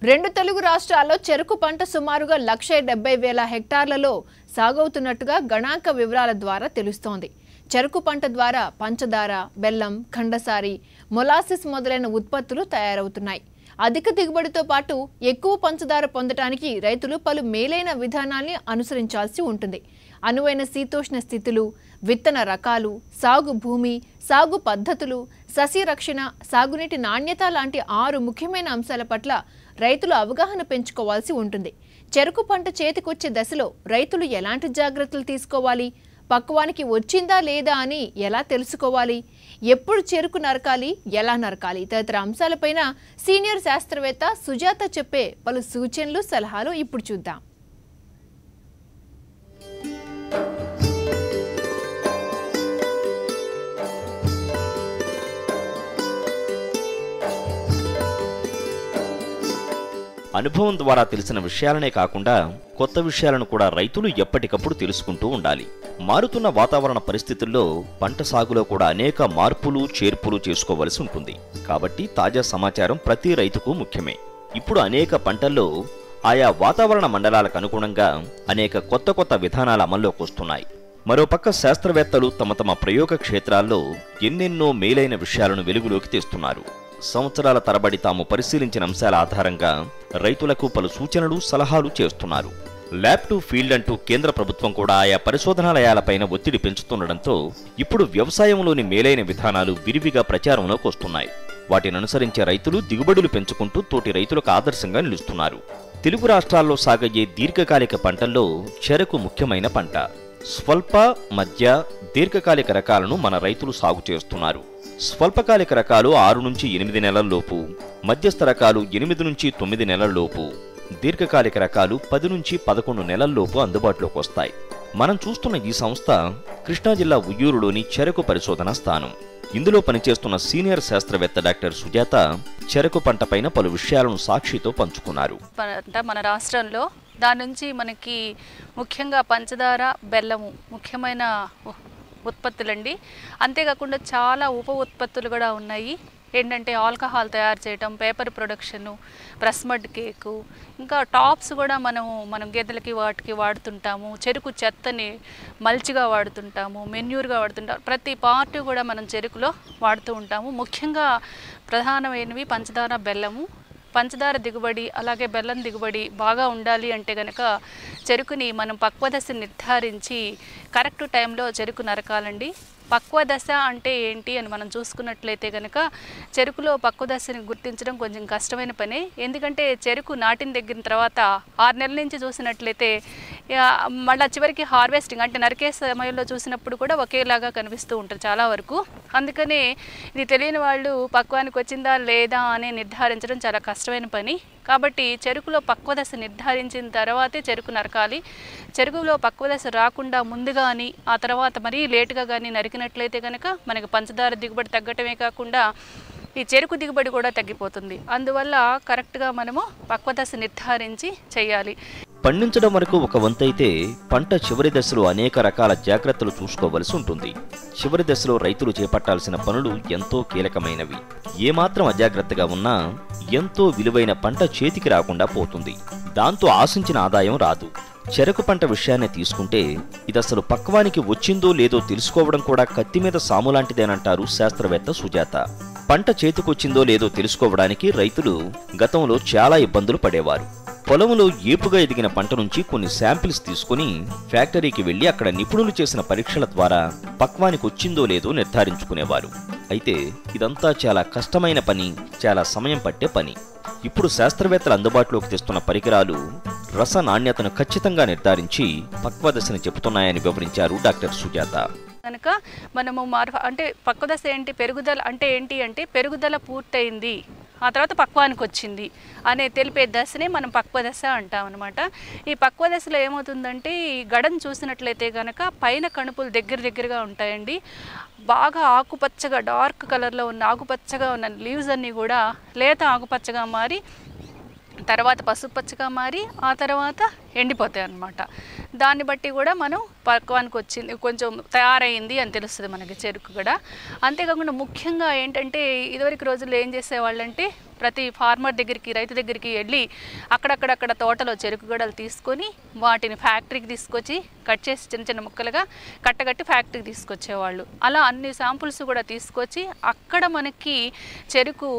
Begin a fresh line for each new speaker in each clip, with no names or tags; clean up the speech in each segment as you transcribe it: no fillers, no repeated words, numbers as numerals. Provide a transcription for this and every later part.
రెండు తెలుగు రాష్ట్రాల్లో చెరకు పంట సుమారుగా 1,70,000 హెక్టార్లలో సాగవుతున్నట్టుగా గణాంక వివరాల ద్వారా తెలుస్తోంది. చెరకు పంట ద్వారా పంచదార, బెల్లం, ఖండసారి, మొలాసిస్ మొదలైన ఉత్పత్తులు తయారవుతున్నాయి. అధిక దిగుబడితో పాటు ఎక్కువ పంచదార పొందడానికి రైతులు పలు మేలైన విధానాల్ని అనుసరించాల్సి ఉంటుంది. అనువైన శీతోష్ణ స్థితులు, విత్తన రకాలు, సాగు భూమి, సాగు పద్ధతులు, సస్య రక్షణ, సాగునీటి నాణ్యత లాంటి 6 ముఖ్యమైన అంశాల పట్ల రైతులు అవగాహన పెంచుకోవాల్సి ఉంటుంది. చెరకు పంట చేతికొచ్చే దశలో రైతులు ఎలాంటి జాగ్రత్తలు తీసుకోవాలి, పక్వానికి వచ్చిందా లేదా అని ఎలా తెలుసుకోవాలి, ఎప్పుడు చెరకు నరకాలి, ఎలా నరకాలి తదితర అంశాలపైన సీనియర్ శాస్త్రవేత్త సుజాత చెప్పే పలు సూచనలు, సలహాలు ఇప్పుడు చూద్దాం.
అనుభవం ద్వారా తెలిసిన విషయాలనే కాకుండా కొత్త విషయాలను కూడా రైతులు ఎప్పటికప్పుడు తెలుసుకుంటూ ఉండాలి. మారుతున్న వాతావరణ పరిస్థితుల్లో పంట సాగులో కూడా అనేక మార్పులు, చేర్పులు చేసుకోవలసి ఉంటుంది. కాబట్టి తాజా సమాచారం ప్రతి రైతుకు ముఖ్యమే. ఇప్పుడు అనేక పంటల్లో ఆయా వాతావరణ మండలాలకు అనుగుణంగా అనేక కొత్త విధానాలు అమల్లోకి వస్తున్నాయి. మరోపక్క శాస్త్రవేత్తలు తమ ప్రయోగ క్షేత్రాల్లో ఎన్నెన్నో మేలైన విషయాలను వెలుగులోకి తెస్తున్నారు. సంవత్సరాల తరబడి తాము పరిశీలించిన అంశాల ఆధారంగా రైతులకు పలు సూచనలు, సలహాలు చేస్తున్నారు. ల్యాబ్ టు ఫీల్డ్ అంటూ కేంద్ర ప్రభుత్వం కూడా ఆయా పరిశోధనాలయాలపైన ఒత్తిడి పెంచుతుండటంతో ఇప్పుడు వ్యవసాయంలోని మేలైన విధానాలు విరివిగా ప్రచారంలోకి వస్తున్నాయి. వాటిని అనుసరించే రైతులు దిగుబడులు పెంచుకుంటూ తోటి రైతులకు ఆదర్శంగా నిలుస్తున్నారు. తెలుగు రాష్ట్రాల్లో సాగయ్యే దీర్ఘకాలిక పంటల్లో చెరకు ముఖ్యమైన పంట. స్వల్ప, మధ్య, దీర్ఘకాలిక రకాలను మన రైతులు సాగు చేస్తున్నారు. స్వల్పకాలిక రకాలు 6 నుంచి 8 నెలల్లోపు, మధ్యస్థ రకాలు 8 నుంచి 9 నెలల్లోపు, దీర్ఘకాలిక రకాలు 10 నుంచి 11 నెలల్లోపు అందుబాటులోకి వస్తాయి. మనం చూస్తున్న ఈ సంస్థ కృష్ణా జిల్లా ఉయ్యూరులోని చెరకు పరిశోధన స్థానం. ఇందులో పనిచేస్తున్న సీనియర్ శాస్త్రవేత్త డాక్టర్ సుజాత చెరకు పంట పైన పలు విషయాలను సాక్షితో పంచుకున్నారు.
మన రాష్ట్రంలో దాని నుంచి మనకి ముఖ్యంగా పంచదార, బెల్లము ముఖ్యమైన ఉత్పత్తులండి. అంతేకాకుండా చాలా ఉప ఉత్పత్తులు కూడా ఉన్నాయి. ఏంటంటే ఆల్కహాల్ తయారు చేయటం, పేపర్ ప్రొడక్షను, బ్రస్మడ్ కేకు, ఇంకా టాప్స్ కూడా మనం గేదెలకి వాటికి వాడుతుంటాము. చెరుకు చెత్తని మల్చిగా వాడుతుంటాము, మెన్యూర్గా వాడుతుంటాము. ప్రతి పార్ట్ కూడా మనం చెరుకులో వాడుతూ ఉంటాము. ముఖ్యంగా ప్రధానమైనవి పంచదార, బెల్లము. పంచదార దిగుబడి అలాగే బెల్లం దిగుబడి బాగా ఉండాలి అంటే కనుక చెరుకుని మనం పక్వదశ నిర్ధారించి కరెక్ట్ టైంలో చెరుకు నరకాలండి. పక్వదశ అంటే ఏంటి అని మనం చూసుకున్నట్లయితే కనుక చెరుకులో పక్వదశని గుర్తించడం కొంచెం కష్టమైన పని. ఎందుకంటే చెరుకు నాటిన దగ్గర తర్వాత 6 నెలల నుంచి చూసినట్లయితే మళ్ళీ చివరికి హార్వెస్టింగ్ అంటే నరికే సమయంలో చూసినప్పుడు కూడా ఒకేలాగా కనిపిస్తూ ఉంటుంది చాలా వరకు. అందుకని ఇది తెలియని వాళ్ళు పక్వానికి వచ్చిందా లేదా అని నిర్ధారించడం చాలా కష్టమైన పని. కాబట్టి చెరుకులో పక్వదశ నిర్ధారించిన తర్వాతే చెరుకు నరకాలి. చెరుకులో పక్వదశ రాకుండా ముందు కానీ ఆ తర్వాత మరీ లేటుగా కానీ నరికినట్లయితే కనుక మనకి పంచదార దిగుబడి తగ్గటమే కాకుండా ఈ చెరుకు దిగుబడి కూడా తగ్గిపోతుంది. అందువల్ల కరెక్ట్గా మనము పక్వదశ నిర్ధారించి చేయాలి.
పండించడం వరకు ఒక వంతైతే పంట చివరి దశలో అనేక రకాల జాగ్రత్తలు చూసుకోవలసి ఉంటుంది. చివరి దశలో రైతులు చేపట్టాల్సిన పనులు ఎంతో కీలకమైనవి. ఏమాత్రం అజాగ్రత్తగా ఉన్నా ఎంతో విలువైన పంట చేతికి రాకుండా పోతుంది. దాంతో ఆశించిన ఆదాయం రాదు. చెరకు పంట విషయాన్ని తీసుకుంటే ఇది అసలు పక్వానికి వచ్చిందో లేదో తెలుసుకోవడం కూడా కత్తి మీద సాములాంటిదేనంటారు శాస్త్రవేత్త సుజాత. పంట చేతికొచ్చిందో లేదో తెలుసుకోవడానికి రైతులు గతంలో చాలా ఇబ్బందులు పడేవారు. పొలంలో ఏపుగా ఎదిగిన పంట నుంచి కొన్ని శాంపిల్స్ తీసుకుని ఫ్యాక్టరీకి వెళ్లి అక్కడ నిపుణులు చేసిన పరీక్షల ద్వారా పక్వానికి వచ్చిందో లేదో నిర్ధారించుకునేవారు. అయితే ఇదంతా చాలా కష్టమైన పని, చాలా సమయం పట్టే పని. ఇప్పుడు శాస్త్రవేత్తలు అందుబాటులోకి తెస్తున్న పరికరాలు రస నాణ్యతను ఖచ్చితంగా నిర్ధారించి పక్వదశని చెబుతున్నాయని వివరించారు డాక్టర్ సుజాత.
కనుక మనము అంటే పక్వదశ ఏంటి, పెరుగుదల అంటే ఏంటి అంటే పెరుగుదల పూర్తయింది, ఆ తర్వాత పక్వానికి వచ్చింది అనే తెలిపే దశనే మనం పక్వదశ అంటాం అనమాట. ఈ పక్వదశలో ఏమవుతుందంటే ఈ గడను చూసినట్లయితే కనుక పైన కణుపులు దగ్గరగా ఉంటాయండి. బాగా ఆకుపచ్చగా డార్క్ కలర్లో ఉన్న ఆకుపచ్చగా ఉన్న లీవ్స్ అన్నీ కూడా లేత ఆకుపచ్చగా మారి తర్వాత పసుపచ్చగా మారి ఆ తర్వాత ఎండిపోతాయి అన్నమాట. దాన్ని బట్టి కూడా మనం పక్వానికి వచ్చింది, కొంచెం తయారైంది అని తెలుస్తుంది మనకి చెరుకు కూడా. అంతేకాకుండా ముఖ్యంగా ఏంటంటే ఇదివరకు రోజుల్లో ఏం చేసేవాళ్ళంటే ప్రతి ఫార్మర్ దగ్గరికి, రైతు దగ్గరికి వెళ్ళి అక్కడక్కడ తోటలో చెరుకు గడలు తీసుకొని వాటిని ఫ్యాక్టరీకి తీసుకొచ్చి కట్ చేసి చిన్న చిన్న ముక్కలుగా కట్టగట్టి ఫ్యాక్టరీకి తీసుకొచ్చేవాళ్ళు. అలా అన్ని శాంపుల్స్ కూడా తీసుకొచ్చి అక్కడ మనకి చెరుకు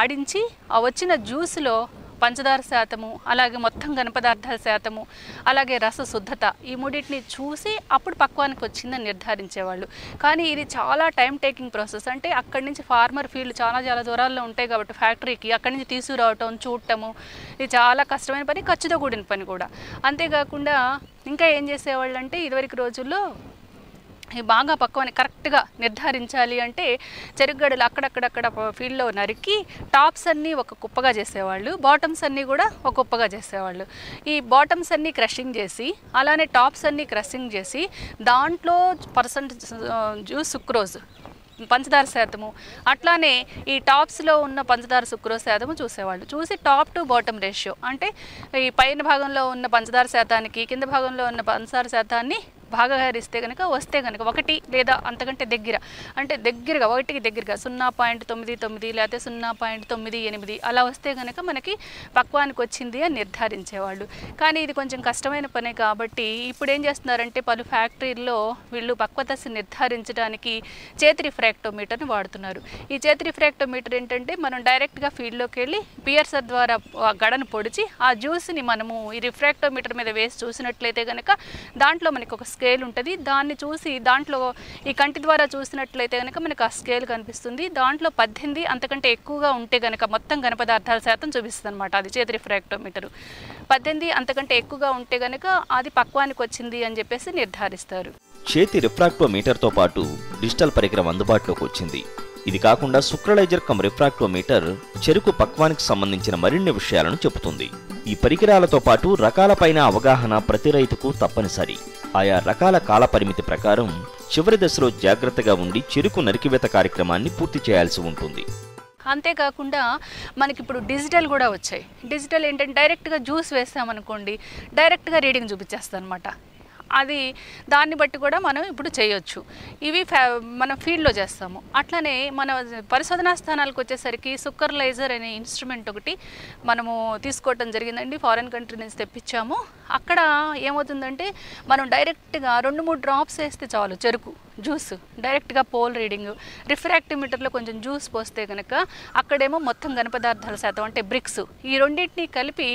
ఆడించి ఆ వచ్చిన జ్యూస్లో పంచదార శాతము, అలాగే మొత్తం ఘన పదార్థాల శాతము, అలాగే రస శుద్ధత, ఈ మూడింటిని చూసి అప్పుడు పక్వానికి వచ్చిందని నిర్ధారించేవాళ్ళు. కానీ ఇది చాలా టైం టేకింగ్ ప్రాసెస్. అంటే అక్కడి నుంచి ఫార్మర్ ఫీల్డ్ చాలా దూరాల్లో ఉంటాయి కాబట్టి ఫ్యాక్టరీకి అక్కడి నుంచి తీసుకురావటం, చూడటము, ఇది చాలా కష్టమైన పని, ఖర్చుతో కూడిన పని కూడా. అంతేకాకుండా ఇంకా ఏం చేసేవాళ్ళు అంటే ఇదివరకు రోజుల్లో బాగా పక్వాన్ని కరెక్ట్గా నిర్ధారించాలి అంటే చెరుకుగడలు అక్కడక్కడ ఫీల్డ్లో నరికి టాప్స్ అన్నీ ఒక కుప్పగా చేసేవాళ్ళు, బాటమ్స్ అన్నీ కూడా ఒక కుప్పగా చేసేవాళ్ళు. ఈ బాటమ్స్ అన్నీ క్రషింగ్ చేసి అలానే టాప్స్ అన్నీ క్రషింగ్ చేసి దాంట్లో జ్యూస్ సుక్రోజ్ పంచదార శాతము, అట్లానే ఈ టాప్స్లో ఉన్న పంచదార సుక్రోజ్ శాతము చూసేవాళ్ళు. చూసి టాప్ టు బాటమ్ రేషియో అంటే ఈ పైన భాగంలో ఉన్న పంచదార శాతానికి కింద భాగంలో ఉన్న పంచదార శాతాన్ని భాగహరిస్తే కనుక వస్తే కనుక 1 లేదా అంతకంటే దగ్గరగా 1కి దగ్గరగా 0.99 లేకపోతే 0.98 అలా వస్తే కనుక మనకి పక్వానికి వచ్చింది అని నిర్ధారించేవాళ్ళు. కానీ ఇది కొంచెం కష్టమైన పనే కాబట్టి ఇప్పుడు ఏం చేస్తున్నారంటే పలు ఫ్యాక్టరీల్లో వీళ్ళు పక్వదశ నిర్ధారించడానికి చేతి రిఫ్రాక్టోమీటర్ని వాడుతున్నారు. ఈ చేతి రిఫ్రాక్టోమీటర్ ఏంటంటే మనం డైరెక్ట్గా ఫీల్డ్లోకి వెళ్ళి పియర్సర్ ద్వారా గడను పొడిచి ఆ జ్యూస్ని మనము ఈ రిఫ్రాక్టోమీటర్ మీద వేసి చూసినట్లయితే కనుక దాంట్లో మనకి ఒక స్కేల్ ఉంటుంది. దాన్ని చూసి దాంట్లో ఈ కంటి ద్వారా చూసినట్లయితే కనుక మనకు ఆ స్కేల్ కనిపిస్తుంది. దాంట్లో 18 అంతకంటే ఎక్కువగా ఉంటే కనుక మొత్తం ఘన పదార్థాల శాతం చూపిస్తుంది అనమాట. అది చేతి రిఫ్రాక్టోమీటర్ 18 అంతకంటే ఎక్కువగా ఉంటే కనుక అది పక్వానికి వచ్చింది అని చెప్పేసి నిర్ధారిస్తారు.
చేతి రిఫ్రాక్టోమీటర్తో పాటు డిజిటల్ పరికరం అందుబాటులోకి వచ్చింది. ఇది కాకుండా సుక్రలైజర్ కమ్ రిఫ్రాక్టోమీటర్ చెరుకు పక్వానికి సంబంధించిన మరిన్ని విషయాలను చెబుతుంది. ఈ పరికరాలతో పాటు రకాలపైన అవగాహన ప్రతి రైతుకు తప్పనిసరి. ఆయా రకాల కాల పరిమితి ప్రకారం చివరి దశలో జాగ్రత్తగా ఉండి చెరుకు నరికివేత కార్యక్రమాన్ని పూర్తి చేయాల్సి ఉంటుంది.
అంతేకాకుండా మనకి ఇప్పుడు డిజిటల్ కూడా వచ్చాయి. డిజిటల్ ఏంటంటే డైరెక్ట్గా జ్యూస్ వేస్తామనుకోండి, డైరెక్ట్గా రీడింగ్ చూపించేస్తుంది అనమాట. అది దాన్ని బట్టి కూడా మనం ఇప్పుడు చేయొచ్చు. ఇవి మనం ఫీల్డ్లో చేస్తాము. అట్లనే మన పరిశోధనా స్థానాలకు వచ్చేసరికి సుక్కర్లైజర్ అనే ఇన్స్ట్రుమెంట్ ఒకటి మనము తీసుకోవటం జరిగిందండి. ఫారెన్ కంట్రీ నుంచి తెప్పించాము. అక్కడ ఏమవుతుందంటే మనం డైరెక్ట్గా 2-3 డ్రాప్స్ వేస్తే చాలు చెరుకు జ్యూస్ డైరెక్ట్గా పోల్ రీడింగ్. రిఫ్రాక్టిమీటర్లో కొంచెం జ్యూస్ పోస్తే కనుక అక్కడేమో మొత్తం ఘన పదార్థాల శాతం అంటే బ్రిక్స్, ఈ రెండింటిని కలిపి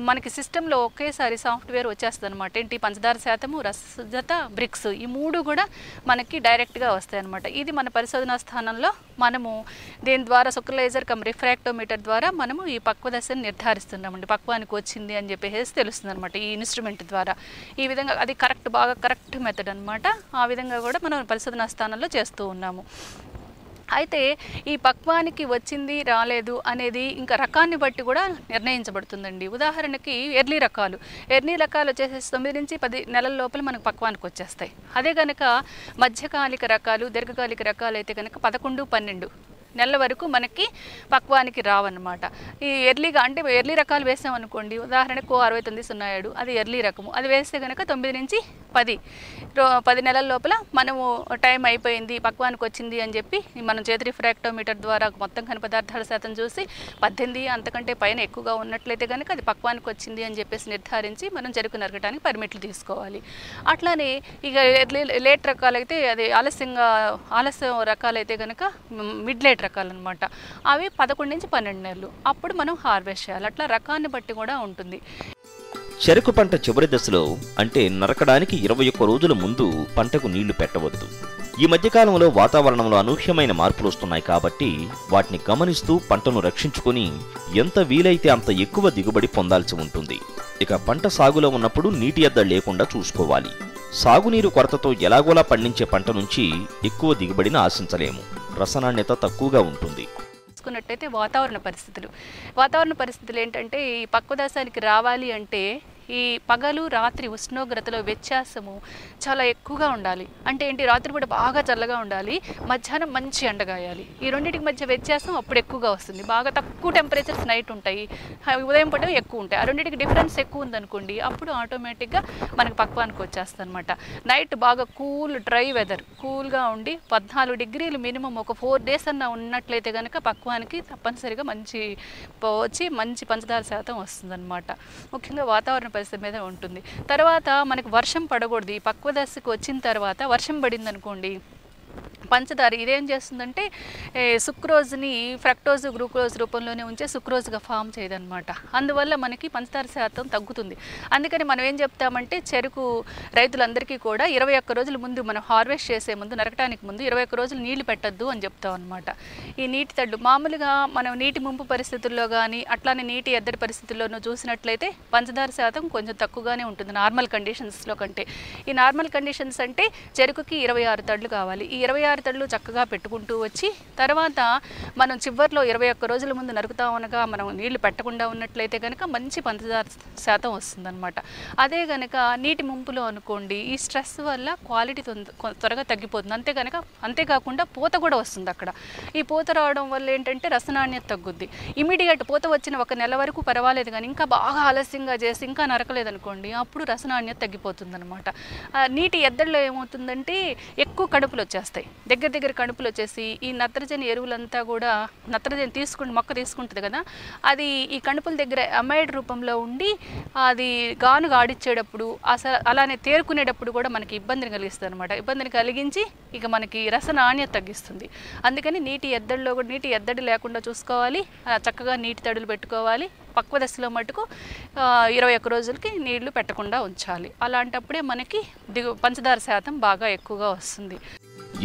మనకి సిస్టంలో ఒకేసారి సాఫ్ట్వేర్ వచ్చేస్తుంది అనమాట. ఏంటి పంచదార శాతము, రసజత, బ్రిక్స్ ఈ 3 కూడా మనకి డైరెక్ట్గా వస్తాయి అనమాట. ఇది మన పరిశోధనా స్థానంలో మనము దీని ద్వారా సుక్రలైజర్ కమ్ రిఫ్రాక్టోమీటర్ ద్వారా మనము ఈ పక్వ దశను నిర్ధారిస్తున్నామండి. పక్వానికి వచ్చింది అని చెప్పేసి తెలుస్తుంది అనమాట ఈ ఇన్స్ట్రుమెంట్ ద్వారా. ఈ విధంగా అది బాగా కరెక్ట్ మెథడ్ అనమాట. ఆ విధంగా కూడా మనం పరిశోధనా స్థానంలో చేస్తూ ఉన్నాము. అయితే ఈ పక్వానికి వచ్చింది రాలేదు అనేది ఇంకా రకాన్ని బట్టి కూడా నిర్ణయించబడుతుందండి. ఉదాహరణకి ఎర్లీ రకాలు వచ్చేసి 9 నుంచి 10 నెలల లోపల మనకు పక్వానికి వచ్చేస్తాయి. అదే కనుక మధ్యకాలిక రకాలు, దీర్ఘకాలిక రకాలు అయితే కనుక 11-12 నెలల వరకు మనకి పక్వానికి రావన్నమాట. ఈ ఎర్లీ రకాలు వేసామనుకోండి, ఉదాహరణకు 6907 అది ఎర్లీ రకము. అది వేస్తే కనుక 9 నుంచి 10 నెలల లోపల మనము టైం అయిపోయింది, పక్వానికి వచ్చింది అని చెప్పి మనం చేతి రిఫ్రాక్టోమీటర్ ద్వారా మొత్తం ఘన పదార్థాల శాతం చూసి 18 అంతకంటే పైన ఎక్కువగా ఉన్నట్లయితే కనుక అది పక్వానికి వచ్చింది అని చెప్పేసి నిర్ధారించి మనం చెరుకు నరకడానికి పర్మిట్లు తీసుకోవాలి. అట్లానే ఇక లేట్ రకాలైతే అది ఆలస్యం రకాలైతే కనుక మిడ్ లేట్ రకాలు అనమాట. అవి 11 నుంచి 12 నెలలు అప్పుడు మనం హార్వెస్ట్ చేయాలి. అట్లా రకాన్ని బట్టి కూడా ఉంటుంది.
చెరుకు పంట చివరి దశలో అంటే నరకడానికి 21 రోజుల ముందు పంటకు నీళ్లు పెట్టవద్దు. ఈ మధ్యకాలంలో వాతావరణంలో అనూహ్యమైన మార్పులు వస్తున్నాయి కాబట్టి వాటిని గమనిస్తూ పంటను రక్షించుకొని ఎంత వీలైతే అంత ఎక్కువ దిగుబడి పొందాల్సి ఉంటుంది. ఇక పంట సాగులో ఉన్నప్పుడు నీటి ఎద్దడి లేకుండా చూసుకోవాలి. సాగునీరు కొరతతో ఎలాగోలా పండించే పంట నుంచి ఎక్కువ దిగుబడిని ఆశించలేము. రసనాణ్యత తక్కువగా ఉంటుంది.
చూసుకున్నట్టయితే వాతావరణ పరిస్థితులు ఏంటంటే ఈ పక్వ దశానికి రావాలి అంటే ఈ పగలు రాత్రి ఉష్ణోగ్రతలో వ్యత్యాసము చాలా ఎక్కువగా ఉండాలి. అంటే ఏంటి, రాత్రి కూడా బాగా చల్లగా ఉండాలి, మధ్యాహ్నం మంచి ఎండగాయాలి. ఈ రెండింటికి మధ్య వ్యత్యాసం అప్పుడు ఎక్కువగా వస్తుంది. బాగా తక్కువ టెంపరేచర్స్ నైట్ ఉంటాయి, ఉదయం పూట ఎక్కువ ఉంటాయి. ఆ రెండింటికి డిఫరెన్స్ ఎక్కువ ఉందనుకోండి, అప్పుడు ఆటోమేటిక్గా మనకి పక్వానికి వచ్చేస్తుంది అనమాట. నైట్ బాగా డ్రై వెదర్, కూల్గా ఉండి 14 డిగ్రీలు మినిమం ఒక 4 days అన్న ఉన్నట్లయితే కనుక పక్వానికి తప్పనిసరిగా మంచి పంచదార శాతం వస్తుందన్నమాట. ముఖ్యంగా వాతావరణ పరిస్థితి మీద ఉంటుంది. తర్వాత మనకి వర్షం పడకూడదు. ఈ పక్వ దశకు వచ్చిన తర్వాత వర్షం పడింది అనుకోండి, పంచదార ఇదేం చేస్తుందంటే సుక్రోజ్ని ఫ్రక్టోజ్ గ్లూకోజ్ రూపంలోనే ఉంచే సుక్రోజ్గా ఫామ్ చేయదన్నమాట. అందువల్ల మనకి పంచదార శాతం తగ్గుతుంది. అందుకని మనం ఏం చెప్తామంటే చెరుకు రైతులందరికీ కూడా 21 రోజుల ముందు, మనం హార్వెస్ట్ చేసే ముందు, నరకటానికి ముందు 21 రోజులు నీళ్లు పెట్టద్దు అని చెప్తాం అనమాట. ఈ నీటి తడ్డు మామూలుగా మనం నీటి ముంపు పరిస్థితుల్లో కానీ అట్లానే నీటి ఎద్దడి పరిస్థితుల్లోనూ చూసినట్లయితే పంచదార శాతం కొంచెం తక్కువగానే ఉంటుంది నార్మల్ కండిషన్స్లో కంటే. ఈ నార్మల్ కండిషన్స్ అంటే చెరుకుకి 26 తడ్లు కావాలి. ఈ 26 తడులు చక్కగా పెట్టుకుంటూ వచ్చి తర్వాత మనం చివరిలో 21 రోజుల ముందు నరుకుతామనగా మనం నీళ్లు పెట్టకుండా ఉన్నట్లయితే కనుక మంచి పంచదార శాతం వస్తుందన్నమాట. అదే కనుక నీటి ముంపులో అనుకోండి, ఈ స్ట్రెస్ వల్ల క్వాలిటీ త్వరగా తగ్గిపోతుంది. అంతేకాకుండా పూత కూడా వస్తుంది అక్కడ. ఈ పూత రావడం వల్ల ఏంటంటే రసనాణ్యత తగ్గుద్ది. ఇమీడియట్ పూత వచ్చిన 1 నెల వరకు పర్వాలేదు, కానీ ఇంకా బాగా ఆలస్యంగా చేసి ఇంకా నరకలేదనుకోండి, అప్పుడు రసనాణ్యత తగ్గిపోతుంది అనమాట. నీటి ఎద్దడిలో ఏమవుతుందంటే ఎక్కువ కడుపులు వచ్చేస్తాయి, దగ్గర కణుపులు వచ్చేసి ఈ నత్రజని ఎరువులంతా కూడా నత్రజని మొక్క తీసుకుంటుంది కదా, అది ఈ కణుపుల దగ్గర అమైడ్ రూపంలో ఉండి అది గానుగా ఆడిచ్చేటప్పుడు అలానే తేరుకునేటప్పుడు కూడా మనకి ఇబ్బందిని కలిగిస్తుంది అనమాట. ఇబ్బందిని కలిగించి ఇక మనకి రసనాణ్యత తగ్గిస్తుంది. అందుకని నీటి ఎద్దడి లేకుండా చూసుకోవాలి, చక్కగా నీటి తడులు పెట్టుకోవాలి. పక్వ దశలో మటుకు 21 రోజులకి నీళ్లు పెట్టకుండా ఉంచాలి. అలాంటప్పుడే మనకి పంచదార శాతం బాగా ఎక్కువగా వస్తుంది.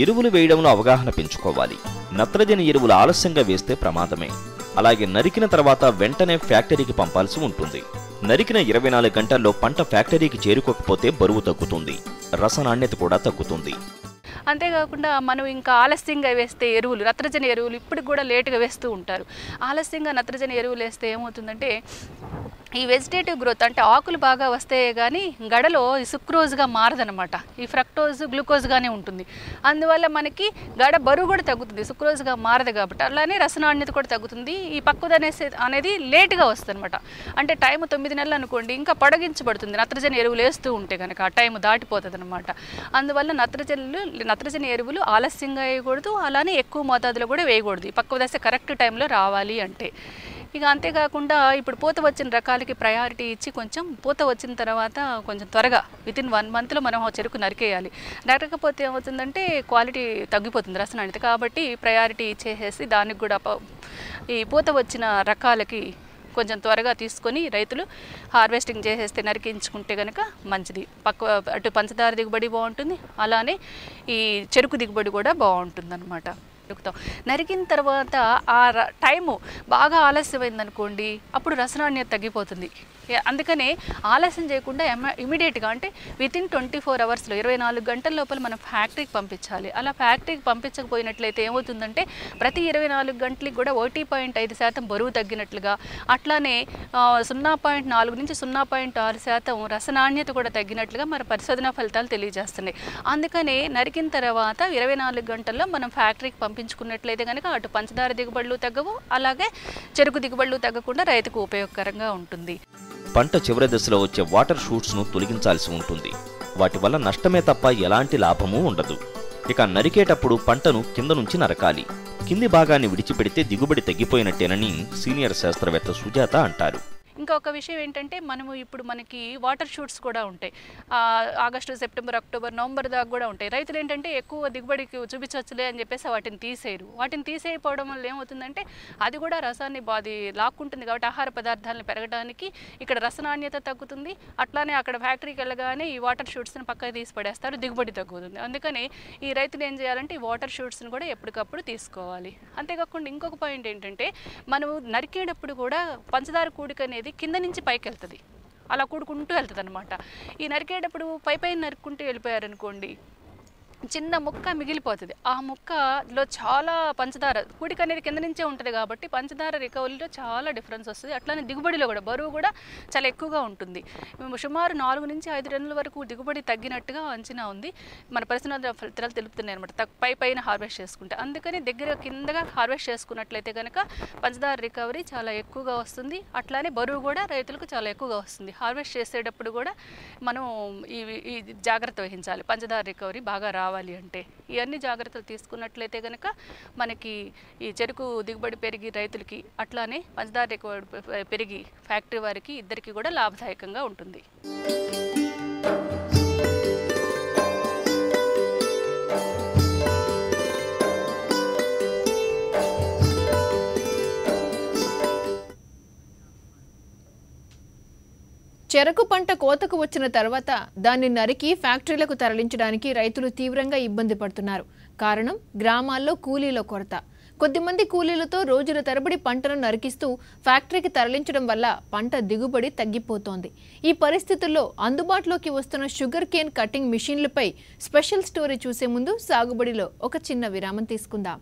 ఎరువులు వేయడంలో అవగాహన పెంచుకోవాలి. నత్రజని ఎరువులు ఆలస్యంగా వేస్తే ప్రమాదమే. అలాగే నరికిన తర్వాత వెంటనే ఫ్యాక్టరీకి పంపాల్సి ఉంటుంది. నరికిన 24 గంటల్లో పంట ఫ్యాక్టరీకి చేరుకోకపోతే బరువు తగ్గుతుంది, రసనాణ్యత కూడా తగ్గుతుంది.
అంతేకాకుండా మనం ఇంకా ఆలస్యంగా వేస్తే నత్రజని ఎరువులు ఇప్పటికి కూడా లేటుగా వేస్తూ ఉంటారు. ఆలస్యంగా నత్రజని ఎరువులు వేస్తే ఏమవుతుందంటే ఈ వెజిటేటివ్ గ్రోత్ అంటే ఆకులు బాగా వస్తే కానీ గడలో సుక్రోజ్గా మారదనమాట. ఈ ఫ్రక్టోజ్ గ్లూకోజ్గానే ఉంటుంది. అందువల్ల మనకి గడ బరువు కూడా తగ్గుతుంది, సుక్రోజ్గా మారదు కాబట్టి. అలానే రసనాణ్యత కూడా తగ్గుతుంది. ఈ పక్వద అనేది లేటుగా వస్తుంది అనమాట. అంటే టైం 9 నెలలు అనుకోండి, ఇంకా పొడిగించబడుతుంది నత్రజని ఎరువులు వేస్తూ ఉంటే కనుక ఆ టైం దాటిపోతుంది అనమాట. అందువల్ల నత్రజని ఎరువులు ఆలస్యంగా వేయకూడదు, అలానే ఎక్కువ మోతాదులో కూడా వేయకూడదు. ఈ పక్వ దశ కరెక్ట్ టైంలో రావాలి అంటే. ఇక అంతేకాకుండా ఇప్పుడు పూత వచ్చిన రకాలకి ప్రయారిటీ ఇచ్చి కొంచెం పూత వచ్చిన తర్వాత కొంచెం త్వరగా వితిన్ 1 monthలో మనం చెరుకు నరికేయాలి. నరకపోతే ఏమవుతుందంటే క్వాలిటీ తగ్గిపోతుంది, రసనాణ్యత. కాబట్టి ప్రయారిటీ ఇచ్చేసేసి దానికి కూడా ఈ పూత వచ్చిన రకాలకి కొంచెం త్వరగా తీసుకొని రైతులు హార్వెస్టింగ్ చేసేస్తే, నరికించుకుంటే కనుక మంచిది. అటు పంచదార దిగుబడి బాగుంటుంది, అలానే ఈ చెరుకు దిగుబడి కూడా బాగుంటుంది అన్నమాట. నరికిన తర్వాత ఆ టైము బాగా ఆలస్యమైందనుకోండి, అప్పుడు రసనాణ్యత తగ్గిపోతుంది. అందుకనే ఆలస్యం చేయకుండా ఇమీడియట్గా అంటే వితిన్ 24 hours 24 గంటల లోపల మనం ఫ్యాక్టరీకి పంపించాలి. అలా ఫ్యాక్టరీకి పంపించకపోయినట్లయితే ఏమవుతుందంటే ప్రతి 24 గంటలకి కూడా 1.5% బరువు తగ్గినట్లుగా, అట్లానే 0.4 నుంచి 0.6% రసనాణ్యత కూడా తగ్గినట్లుగా మన పరిశోధనా ఫలితాలు తెలియజేస్తున్నాయి. అందుకనే నరికిన తర్వాత 24 గంటల్లో మనం ఫ్యాక్టరీకి పంపించుకున్నట్లయితే కనుక అటు పంచదార దిగుబడులు తగ్గవు, అలాగే చెరుకు దిగుబడులు తగ్గకుండా రైతుకు ఉపయోగకరంగా ఉంటుంది.
పంట చివరి దశలో వచ్చే వాటర్ షూట్స్ను తొలగించాల్సి ఉంటుంది. వాటి వల్ల నష్టమే తప్ప ఎలాంటి లాభమూ ఉండదు. ఇక నరికేటప్పుడు పంటను కింద నుంచి నరకాలి. కింది భాగాన్ని విడిచిపెడితే దిగుబడి తగ్గిపోయినట్టేనని సీనియర్ శాస్త్రవేత్త సుజాత అంటారు.
ఇంకొక విషయం ఏంటంటే ఇప్పుడు మనకి వాటర్ షూట్స్ కూడా ఉంటాయి. ఆగస్టు, సెప్టెంబర్, అక్టోబర్, నవంబర్ దాకా కూడా ఉంటాయి. రైతులు ఏంటంటే ఎక్కువ దిగుబడికి చూపించవచ్చులే అని చెప్పేసి వాటిని తీసేయరు. వాటిని తీసేయకపోవడం వల్ల ఏమవుతుందంటే అది కూడా రసాన్ని లాక్కుంటుంది. కాబట్టి ఆహార పదార్థాలను పెరగడానికి ఇక్కడ రసనాణ్యత తగ్గుతుంది. అట్లానే అక్కడ ఫ్యాక్టరీకి వెళ్ళగానే ఈ వాటర్ షూట్స్ని పక్కకి తీసి పడేస్తారు, దిగుబడి తగ్గుతుంది. అందుకని ఈ రైతులు ఏం చేయాలంటే ఈ వాటర్ షూట్స్ని కూడా ఎప్పటికప్పుడు తీసుకోవాలి. అంతేకాకుండా ఇంకొక పాయింట్ ఏంటంటే మనం నరికేటప్పుడు కూడా పంచదార కూడిక అనేది కింద నుంచి పైకి వెళ్తుంది, అలా కూడుకుంటూ వెళ్తుంది అనమాట. ఈ నరికేటప్పుడు పైన నరుక్కుంటూ వెళ్ళిపోయారనుకోండి, చిన్న ముక్క మిగిలిపోతుంది. ఆ ముక్కలో చాలా పంచదార కూడిక అనేది కింద నుంచే ఉంటుంది కాబట్టి పంచదార రికవరీలో చాలా డిఫరెన్స్ వస్తుంది. అట్లానే దిగుబడిలో కూడా బరువు కూడా చాలా ఎక్కువగా ఉంటుంది. సుమారు 4 నుంచి 5 టన్నుల వరకు దిగుబడి తగ్గినట్టుగా అంచనా ఉంది. మన ఫలితాలు తెలుపుతున్నాయి అనమాట, పైన హార్వెస్ట్ చేసుకుంటే. అందుకని కిందగా హార్వెస్ట్ చేసుకున్నట్లయితే కనుక పంచదార రికవరీ చాలా ఎక్కువగా వస్తుంది. అట్లానే బరువు కూడా రైతులకు చాలా ఎక్కువగా వస్తుంది. హార్వెస్ట్ చేసేటప్పుడు కూడా మనం ఈ జాగ్రత్త వహించాలి, పంచదార రికవరీ బాగా రావాలి అంటే. ఇవన్నీ జాగ్రత్తలు తీసుకున్నట్లయితే కనుక మనకి ఈ చెరుకు దిగుబడి పెరిగి రైతులకి, అట్లానే పంచదార రికవరీ పెరిగి ఫ్యాక్టరీ వారికి ఇద్దరికి కూడా లాభదాయకంగా ఉంటుంది.
చెరకు పంట కోతకు వచ్చిన తర్వాత దాన్ని నరికి ఫ్యాక్టరీలకు తరలించడానికి రైతులు తీవ్రంగా ఇబ్బంది పడుతున్నారు. కారణం గ్రామాల్లో కూలీల కొరత. కొద్దిమంది కూలీలతో రోజుల తరబడి పంటను నరికిస్తూ ఫ్యాక్టరీకి తరలించడం వల్ల పంట దిగుబడి తగ్గిపోతోంది. ఈ పరిస్థితుల్లో అందుబాటులోకి వస్తున్న షుగర్ కేన్ కటింగ్ మిషన్లపై స్పెషల్ స్టోరీ చూసే ముందు సాగుబడిలో ఒక చిన్న విరామం తీసుకుందాం.